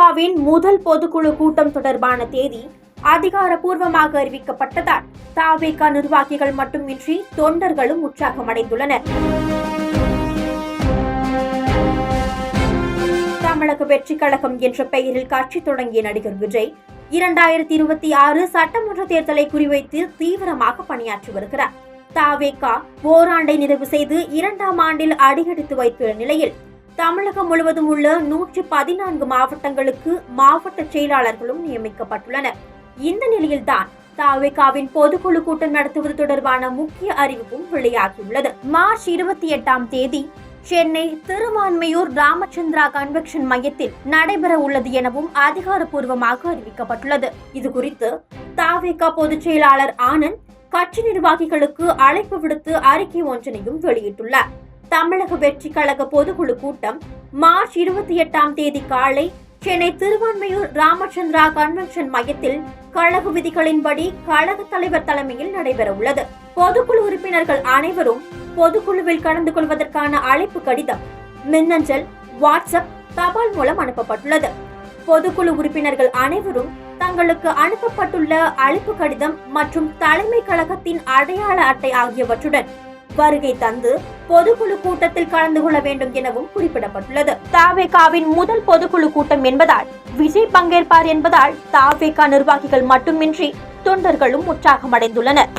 தாவேகாவின் முதல் பொதுக்குழு கூட்டம் தொடர்பான தேதி அதிகாரப்பூர்வமாக அறிவிக்கப்பட்டதால் தாவேகா நிர்வாகிகள் மட்டுமின்றி தொண்டர்களும் உற்சாகமடைந்துள்ளனர். தமிழக வெற்றி கழகம் என்ற பெயரில் கட்சி தொடங்கிய நடிகர் விஜய் 2026 சட்டமன்ற தேர்தலை குறிவைத்து தீவிரமாக பணியாற்றி வருகிறார். தாவேகா ஓராண்டை நிறைவு செய்து 2ஆம் ஆண்டில் அடியெடுத்து வைத்துள்ள நிலையில் தமிழகம் முழுவதும் உள்ள 114 மாவட்டங்களுக்கு மாவட்ட செயலாளர்களும் நியமிக்கப்பட்டுள்ளனர். இந்த நிலையில்தான் தாவேகாவின் பொதுக்குழு கூட்டம் நடத்துவது தொடர்பான முக்கிய அறிவிப்பும் வெளியாகியுள்ளது. மார்ச் 28ஆம் தேதி சென்னை திருவான்மையூர் ராமச்சந்திரா கன்வென்ஷன் மையத்தில் நடைபெற உள்ளது எனவும் அதிகாரப்பூர்வமாக அறிவிக்கப்பட்டுள்ளது. இதுகுறித்து தாவேகா பொதுச் செயலாளர் ஆனந்த் கட்சி நிர்வாகிகளுக்கு அழைப்பு விடுத்து அறிக்கை ஒன்றினையும் வெளியிட்டுள்ளார். தமிழக வெற்றி கழக பொதுக்குழு கூட்டம் மார்ச் 28ஆம் தேதி காலை சென்னை திருவான்மையூர் ராமச்சந்திரா கன்வென்ஷன் மையத்தில் கழக விதிகளின்படி கழக தலைவர் தலைமையில் நடைபெற உள்ளது. பொதுக்குழு உறுப்பினர்கள் அனைவரும் பொதுக்குழுவில் கலந்து கொள்வதற்கான அழைப்பு கடிதம் மின்னஞ்சல், வாட்ஸ்அப், தபால் மூலம் அனுப்பப்பட்டுள்ளது. பொதுக்குழு உறுப்பினர்கள் அனைவரும் தங்களுக்கு அனுப்பப்பட்டுள்ள அழைப்பு கடிதம் மற்றும் தலைமை கழகத்தின் அடையாள அட்டை ஆகியவற்றுடன் வருகை தந்து பொதுக்குழு கூட்டத்தில் கலந்து கொள்ள வேண்டும் எனவும் குறிப்பிடப்பட்டுள்ளது. தாவேகாவின் முதல் பொதுக்குழு கூட்டம் என்பதால் விஜய் பங்கேற்பார் என்பதால் தாவேகா நிர்வாகிகள் மட்டுமின்றி தொண்டர்களும் உற்சாகமடைந்துள்ளனர்.